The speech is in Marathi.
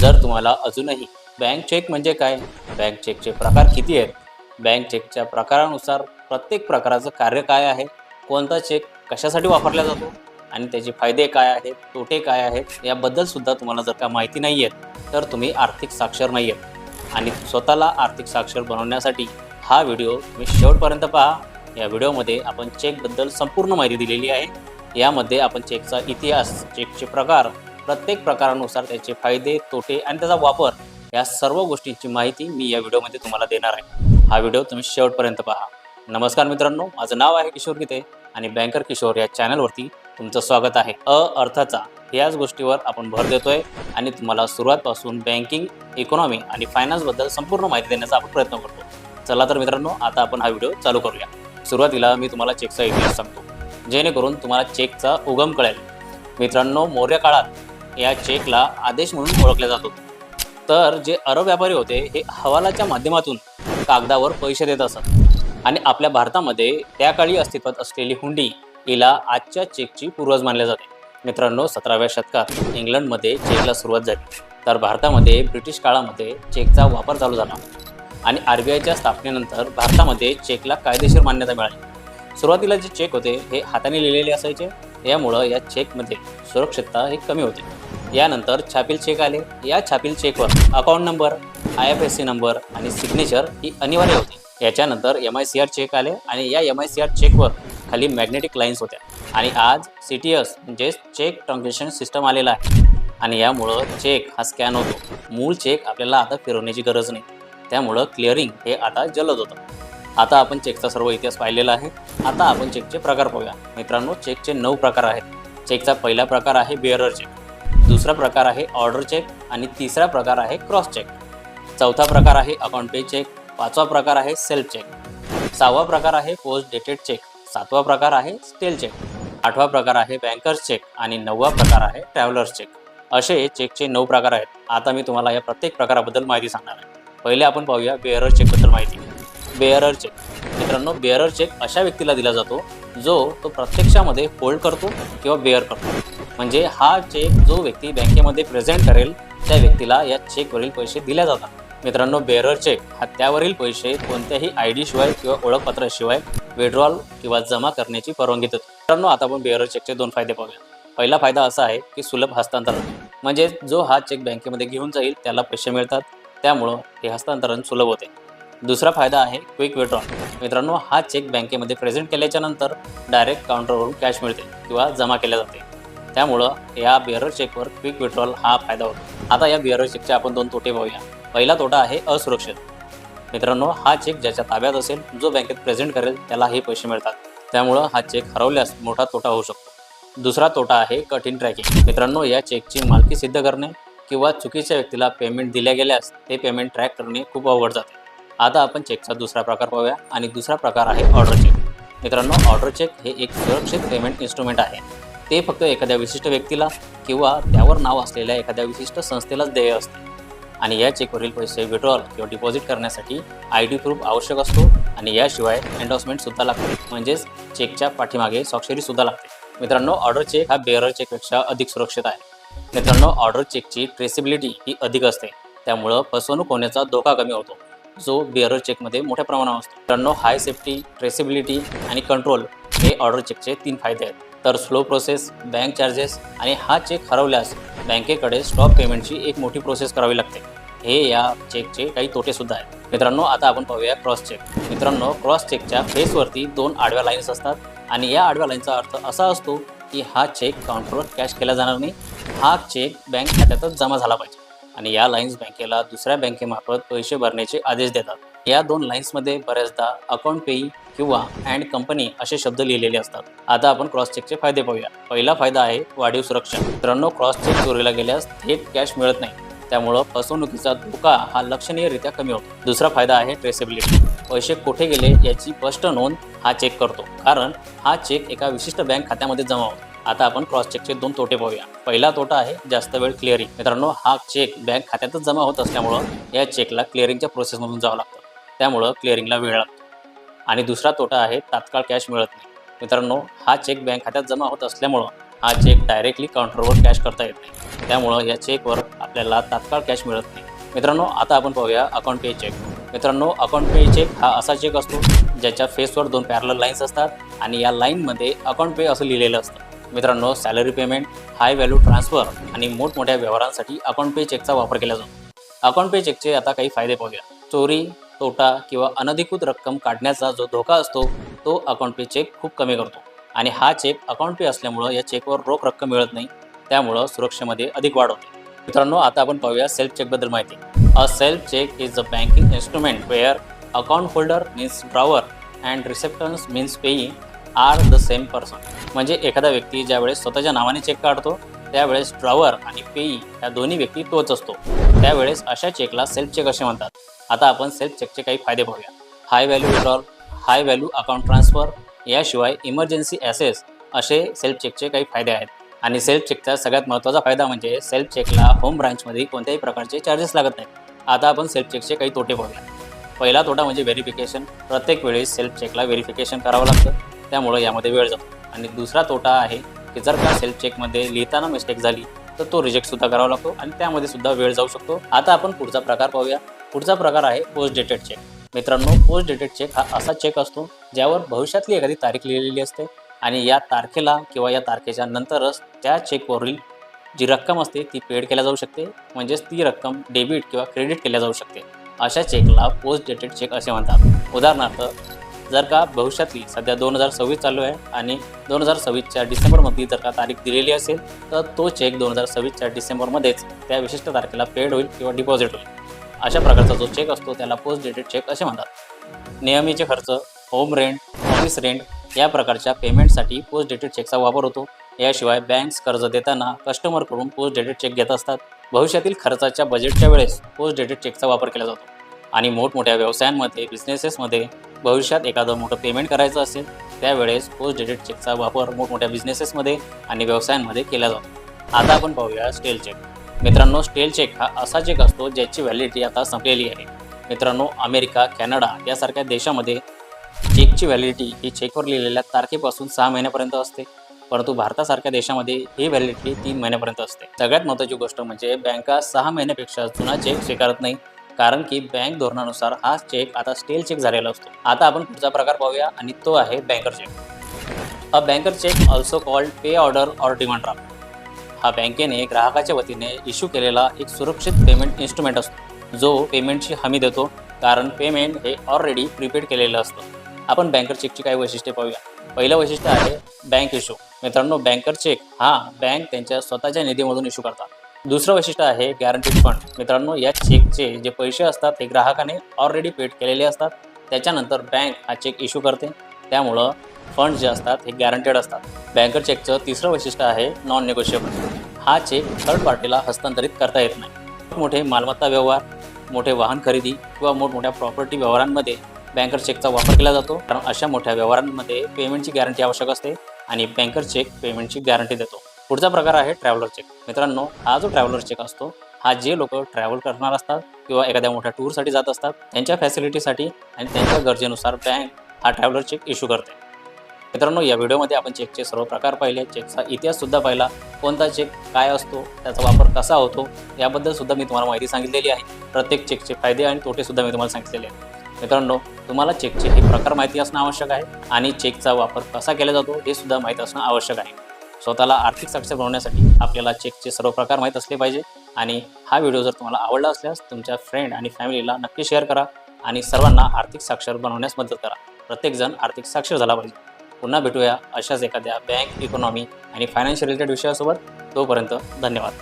जर तुम्हाला अजूनही बँक चेक म्हणजे काय, बँक चेकचे प्रकार किती आहेत, बँक चेकच्या प्रकारानुसार प्रत्येक प्रकाराचं कार्य काय आहे, कोणता चेक कशासाठी वापरला जातो आणि त्याचे फायदे काय आहेत, तोटे काय आहेत, याबद्दल सुद्धा तुम्हाला जर का माहिती नाही आहे तर तुम्ही आर्थिक साक्षर नाही आहेत. आणि स्वतःला आर्थिक साक्षर बनवण्यासाठी हा व्हिडिओ तुम्ही शेवटपर्यंत पहा. या व्हिडिओमध्ये आपण चेकबद्दल संपूर्ण माहिती दिलेली आहे. यामध्ये आपण चेकचा इतिहास, चेकचे प्रकार, प्रत्येक प्रकारानुसार त्याचे फायदे, तोटे आणि त्याचा वापर या सर्व गोष्टींची माहिती मी या व्हिडिओमध्ये तुम्हाला देणार आहे. हा व्हिडिओ तुम्ही शेवटपर्यंत पहा. नमस्कार मित्रांनो, माझं नाव आहे किशोर गीते आणि बँकर किशोर या चॅनलवरती तुमचं स्वागत आहे. अर्थाचा याच गोष्टीवर आपण भर देतोय आणि तुम्हाला सुरुवातपासून बँकिंग, इकॉनॉमी आणि फायनान्सबद्दल संपूर्ण माहिती देण्याचा आपण प्रयत्न करतो. चला तर मित्रांनो, आता आपण हा व्हिडिओ चालू करूया. सुरुवातीला मी तुम्हाला चेकचा इतिहास सांगतो, जेणेकरून तुम्हाला चेकचा उगम कळेल. मित्रांनो, मौर्य काळात या चेकला आदेश म्हणून ओळखले जात होते. तर जे अरब व्यापारी होते हे हवालाच्या माध्यमातून कागदावर पैसे देत असत आणि आपल्या भारतामध्ये त्या काळी अस्तित्वात असलेली हुंडी हिला आजच्या चेकची पूर्वज मानले जाते. मित्रांनो, 17व्या शतकात इंग्लंडमध्ये चेकला सुरुवात झाली, तर भारतामध्ये ब्रिटिश काळामध्ये चेकचा वापर चालू झाला आणि RBIच्या स्थापनेनंतर भारतामध्ये चेकला कायदेशीर मान्यता मिळाली. सुरुवातीला जे चेक होते हे हाताने लिहिलेले असायचे, यामुळं या चेकमध्ये सुरक्षितता ही कमी होती. यानंतर छापील चेक आले. या छापील चेकवर अकाउंट नंबर, IFSC नंबर आणि सिग्नेचर ही अनिवार्य होती. याच्यानंतर MICR चेक आले आणि या MICR चेकवर खाली मॅग्नेटिक लाईन्स होत्या आणि आज CTS म्हणजे चेक ट्रान्झॅक्शन सिस्टम आलेला आहे आणि यामुळं चेक हा स्कॅन होतो. मूळ चेक आपल्याला आता फिरवण्याची गरज नाही, त्यामुळं क्लिअरिंग हे आता जलद होतं. आता आपण चेकचा सर्व इतिहास पाहिलेला आहे. आता आपण चेकचे प्रकार पाहूया. मित्रांनो, चेकचे 9 प्रकार आहेत. चेकचा पहिला प्रकार आहे बेअरर चेक, दुसरा प्रकार आहे ऑर्डर चेक आणि तिसरा प्रकार आहे क्रॉस चेक. चौथा प्रकार आहे अकाउंट पे चेक. पाचवा प्रकार आहे सेल्फ चेक. सहावा प्रकार आहे पोस्ट डेटेड चेक. सातवा प्रकार आहे स्टेल चेक. आठवा प्रकार आहे बँकर्स चेक आणि 9वा प्रकार आहे ट्रॅव्हलर्स चेक. असे चेकचे 9 प्रकार आहेत. आता मी तुम्हाला या प्रत्येक प्रकाराबद्दल माहिती सांगणार आहे. पहिले आपण पाहूया बेअरर चेकबद्दल माहिती. Bearer cheque. मित्रांनो, बेअरर चेक अशा व्यक्तीला दिला जातो जो तो प्रत्यक्षामध्ये होल्ड करतो किंवा बेअर करतो. म्हणजे हा चेक जो व्यक्ती बँकेमध्ये प्रेझेंट करेल त्या व्यक्तीला या चेकवरील पैसे दिले जातात. मित्रांनो, बेअरर चेक हा त्यावरील पैसे कोणत्याही ID शिवाय किंवा ओळखपत्राशिवाय विड्रॉल किंवा जमा करण्याची परवानगी देतो. मित्रांनो, आता आपण बेअरर चेकचे 2 फायदे पाहूया. पहिला फायदा असा आहे की सुलभ हस्तांतरण, म्हणजे जो हा चेक बँकेमध्ये घेऊन जाईल त्याला पैसे मिळतात, त्यामुळं हे हस्तांतरण सुलभ होते. दुसरा फायदा आहे क्विक विड्रॉल. मित्रांनो, हा चेक बँकेमध्ये प्रेझेंट केल्याच्या नंतर डायरेक्ट काउंटरवरून कॅश मिळते किंवा जमा केल्या जाते, त्यामुळं या बेअरर चेकवर क्विक विड्रॉल हा फायदा होतो. आता या बेअरर चेकचे आपण 2 तोटे पाहूया. पहिला तोटा आहे असुरक्षित. मित्रांनो, हा चेक ज्याच्या ताब्यात असेल, जो बँकेत प्रेझेंट करेल त्याला हे पैसे मिळतात, त्यामुळं हा चेक हरवल्यास मोठा तोटा होऊ शकतो. दुसरा तोटा आहे कठीण ट्रॅकिंग. मित्रांनो, या चेकची मालकी सिद्ध करणे किंवा चुकीच्या व्यक्तीला पेमेंट दिल्या गेल्यास ते पेमेंट ट्रॅक करणे खूप अवघड जाते. आता आपण चेकचा दुसरा प्रकार पाहूया आणि दुसरा प्रकार आहे ऑर्डर चेक. मित्रांनो, ऑर्डर चेक हे एक सुरक्षित पेमेंट इन्स्ट्रुमेंट आहे. ते फक्त एखाद्या विशिष्ट व्यक्तीला किंवा त्यावर नाव असलेल्या एखाद्या विशिष्ट संस्थेलाच देय असते आणि या चेकवरील पैसे विड्रॉल किंवा डिपॉझिट करण्यासाठी ID प्रूफ आवश्यक असतो आणि याशिवाय एन्डॉर्समेंटसुद्धा लागते, म्हणजेच चेकच्या पाठीमागे स्वाक्षरीसुद्धा लागते. मित्रांनो, ऑर्डर चेक हा बेअरर चेकपेक्षा अधिक सुरक्षित आहे. मित्रांनो, ऑर्डर चेकची ट्रेसेबिलिटी ही अधिक असते, त्यामुळं फसवणूक होण्याचा धोका कमी होतो, जो बेअरर चेकमध्ये मोठ्या प्रमाणावर असतो. मित्रांनो, हाय सेफ्टी, ट्रेसेबिलिटी आणि कंट्रोल हे ऑर्डर चेकचे 3 फायदे आहेत. तर स्लो प्रोसेस, बँक चार्जेस आणि हा चेक हरवल्यास बँकेकडे स्टॉप पेमेंटची एक मोठी प्रोसेस करावी लागते. हे या चेकचे काही तोटेसुद्धा आहेत. मित्रांनो, आता आपण पाहूया क्रॉस चेक. मित्रांनो, क्रॉस चेकच्या फेसवरती 2 आडव्या लाईन्स असतात आणि या आडव्या लाईनचा अर्थ असा असतो की हा चेक काउंटरवर कॅश केला जाणार नाही, हा चेक बँक खात्यातच जमा झाला पाहिजे आणि या लाईन्स बँकेला दुसऱ्या बँकेमार्फत पैसे भरण्याचे आदेश देतात. या 2 लाईन्समध्ये बऱ्याचदा अकाउंट पेई किंवा अँड कंपनी असे शब्द लिहिलेले असतात. आता आपण क्रॉस चेकचे फायदे पाहूया. पहिला फायदा आहे वाढीव सुरक्षा. मित्रांनो, क्रॉस चेक चोरीला गेल्यास थेट कॅश मिळत नाही, त्यामुळं फसवणुकीचा धोका हा लक्षणीयरित्या कमी होतो. दुसरा फायदा आहे ट्रेसेबिलिटी. पैसे कुठे गेले याची स्पष्ट नोंद हा चेक करतो, कारण हा चेक एका विशिष्ट बँक खात्यामध्ये जमा होतो. आता आपण क्रॉस चेकचे 2 तोटे पाहूया. पहिला तोटा आहे जास्त वेळ क्लिअरिंग. मित्रांनो, हा चेक बँक खात्यातच जमा होत असल्यामुळं या चेकला क्लिअरिंगच्या प्रोसेसमधून जावं लागतं, त्यामुळं क्लिअरिंगला वेळ लागतो. आणि दुसरा तोटा आहे तात्काळ कॅश मिळत नाही. मित्रांनो, हा चेक बँक खात्यात जमा होत असल्यामुळं हा चेक डायरेक्टली काउंटरवर कॅश करता येत नाही, त्यामुळं या चेकवर आपल्याला तात्काळ कॅश मिळत नाही. मित्रांनो, आता आपण पाहूया अकाउंट पे चेक. मित्रांनो, अकाउंट पे चेक हा असा चेक असतो ज्याच्या फेसवर 2 पॅरलल लाईन्स असतात आणि या लाईनमध्ये अकाउंट पे असं लिहिलेलं असतं. मित्रांनो, salary payment, high value transfer आणि मोठमोठ्या व्यवहारांसाठी अकाउंट पे चेकचा वापर केला जातो. अकाउंट पे चेकचे आता काही फायदे पाहूया. चोरी, तोटा किंवा अनधिकृत रक्कम काढण्याचा जो धोका असतो तो अकाउंट पे चेक खूप कमी करतो. आणि हा चेक अकाउंट पे असल्यामुळं या चेकवर रोख रक्कम मिळत नाही, त्यामुळं सुरक्षेमध्ये अधिक वाढ होते. मित्रांनो, आता आपण पाहूया सेल्फ चेकबद्दल माहिती. A self check is a banking instrument where account holder means drawer and receptance means paying are the same person. म्हणजे एखादा व्यक्ती ज्यावेळेस स्वतःच्या नावाने चेक काढतो त्यावेळेस ड्रॉवर आणि पेई या दोन्ही व्यक्ती तोच असतो. त्यावेळेस अशा चेकला सेल्फ चेक असे म्हणतात. आता आपण सेल्फ चेकचे काही फायदे पाहूया. High value withdrawal, high value account transfer, याशिवाय इमर्जन्सी ॲसेस असे सेल्फ चेकचे काही फायदे आहेत. आणि सेल्फ चेकचा सगळ्यात महत्त्वाचा फायदा म्हणजे सेल्फ चेकला होम ब्रांचमध्ये कोणत्याही प्रकारचे चार्जेस लागत नाहीत. आता आपण सेल्फ चेकचे काही तोटे पाहूया. पहिला तोटा म्हणजे व्हेरिफिकेशन. प्रत्येक वेळेस सेल्फ चेकला व्हेरिफिकेशन करावं लागतं, त्यामुळं यामध्ये वेळ जातो. आणि दुसरा तोटा आहे की जर का सेल्फ चेकमध्ये लिहिताना मिस्टेक झाली तर तो रिजेक्टसुद्धा करावा लागतो आणि त्यामध्ये सुद्धा वेळ जाऊ शकतो. आता आपण पुढचा प्रकार पाहूया. पुढचा प्रकार आहे पोस्ट डेटेड चेक. मित्रांनो, पोस्ट डेटेड चेक हा असा चेक असतो ज्यावर भविष्यातली एखादी तारीख लिहिलेली असते आणि या तारखेला किंवा या तारखेच्या नंतरच त्या चेकवरील जी रक्कम असते ती पेड केल्या जाऊ शकते. म्हणजेच ती रक्कम डेबिट किंवा क्रेडिट केल्या जाऊ शकते. अशा चेकला पोस्ट डेटेड चेक असे म्हणतात. उदाहरणार्थ, जर का भविष्यातली सध्या 2026 चालू आहे आणि 2026च्या डिसेंबरमध्ये जर का तारीख दिलेली असेल तर तो चेक 2026च्या डिसेंबरमध्येच त्या विशिष्ट तारखेला पेड होईल किंवा डिपॉझिट होईल. अशा प्रकारचा जो चेक असतो त्याला पोस्ट डेटेड चेक असे म्हणतात. नेहमीचे खर्च, होम रेंट, ऑफिस रेंट या प्रकारच्या पेमेंटसाठी पोस्ट डेटेड चेकचा वापर होतो. याशिवाय बँक्स कर्ज देताना कस्टमरकडून पोस्ट डेटेड चेक घेत असतात. भविष्यातील खर्चाच्या बजेटच्या वेळेस पोस्ट डेटेड चेकचा वापर केला जातो. आणि मोठमोठ्या व्यवसायांमध्ये, बिझनेसेसमध्ये भविष्यात एखादं मोठं पेमेंट करायचं असेल त्यावेळेस पोस्ट डेटेड चेकचा वापर मोठमोठ्या बिझनेसेसमध्ये आणि व्यवसायांमध्ये केला जातो. आता आपण पाहूया स्टेल चेक. मित्रांनो, स्टेल चेक हा असा चेक असतो ज्याची व्हॅलिडिटी आता संपलेली आहे. मित्रांनो, अमेरिका, कॅनडा यासारख्या देशामध्ये चेकची व्हॅलिडिटी ही चेकवर लिहिलेल्या तारखेपासून 6 महिन्यापर्यंत असते, परंतु भारतासारख्या देशामध्ये ही व्हॅलिडिटी 3 महिन्यापर्यंत असते. सगळ्यात महत्त्वाची गोष्ट म्हणजे बँका 6 महिन्यापेक्षा जुना चेक स्वीकारत नाही, कारण की बँक धोरणानुसार हा चेक आता स्टेल चेक झालेला असतो. आता आपण पुढचा प्रकार पाहूया आणि तो आहे banker cheque. A banker cheque also called pay order or demand draft. हा बँकेने ग्राहकाच्या वतीने इश्यू केलेला एक सुरक्षित पेमेंट इन्स्ट्रुमेंट असतो जो पेमेंटची हमी देतो, कारण पेमेंट हे ऑलरेडी प्रीपेड केलेलं असतं. आपण बँकर चेकची काही वैशिष्ट्ये पाहूया. पहिलं वैशिष्ट्य आहे बँक इश्यू. मित्रांनो, बँकर चेक हा बँक त्यांच्या स्वतःच्या निधीमधून इश्यू करतात. दुसरं वैशिष्ट्य आहे गॅरंटीड फंड. मित्रांनो, या चेकचे जे पैसे असतात हे ग्राहकाने ऑलरेडी पेड केलेले असतात. त्याच्यानंतर बँक हा चेक इश्यू करते, त्यामुळं फंड जे असतात हे गॅरंटेड असतात. बँकर चेकचं तिसरं वैशिष्ट्य आहे नॉन निगोशिएबल. हा चेक थर्ड पार्टीला हस्तांतरित करता येत नाही. मोठे मालमत्ता व्यवहार, मोठे वाहन खरेदी किंवा मोठमोठ्या प्रॉपर्टी व्यवहारांमध्ये बँकर चेकचा वापर केला जातो, कारण अशा मोठ्या व्यवहारांमध्ये पेमेंटची गॅरंटी आवश्यक असते आणि बँकर चेक पेमेंटची गॅरंटी देतो. पुढचा प्रकार आहे ट्रॅव्हलर चेक. मित्रांनो, हा जो ट्रॅव्हलर चेक असतो हा जे लोक ट्रॅव्हल करणार असतात किंवा एखाद्या मोठ्या टूरसाठी जात असतात त्यांच्या फॅसिलिटीसाठी आणि त्यांच्या गरजेनुसार बँक हा ट्रॅव्हलर चेक इश्यू करते. मित्रांनो, या व्हिडिओमध्ये आपण चेकचे सर्व प्रकार पाहिले, चेकचा इतिहाससुद्धा पाहिला, कोणता चेक काय असतो, त्याचा वापर कसा होतो याबद्दल सुद्धा मी तुम्हाला माहिती सांगितलेली आहे. प्रत्येक चेकचे फायदे आणि तोटेसुद्धा मी तुम्हाला सांगितलेले आहेत. मित्रांनो, तुम्हाला चेकचे हे प्रकार माहिती असणं आवश्यक आहे आणि चेकचा वापर कसा केला जातो हे सुद्धा माहीत असणं आवश्यक आहे. स्वतःला आर्थिक साक्षर बनवण्यासाठी आपल्याला चेकचे सर्व प्रकार माहीत असले पाहिजे. आणि हा व्हिडिओ जर तुम्हाला आवडला असल्यास तुमच्या फ्रेंड आणि फॅमिलीला नक्की शेअर करा आणि सर्वांना आर्थिक साक्षर बनवण्यास मदत करा. प्रत्येकजण आर्थिक साक्षर झाला पाहिजे. पुन्हा भेटूया अशाच एखाद्या बँक, इकॉनॉमी आणि फायनान्शियल रिलेटेड विषयासोबत. तोपर्यंत धन्यवाद.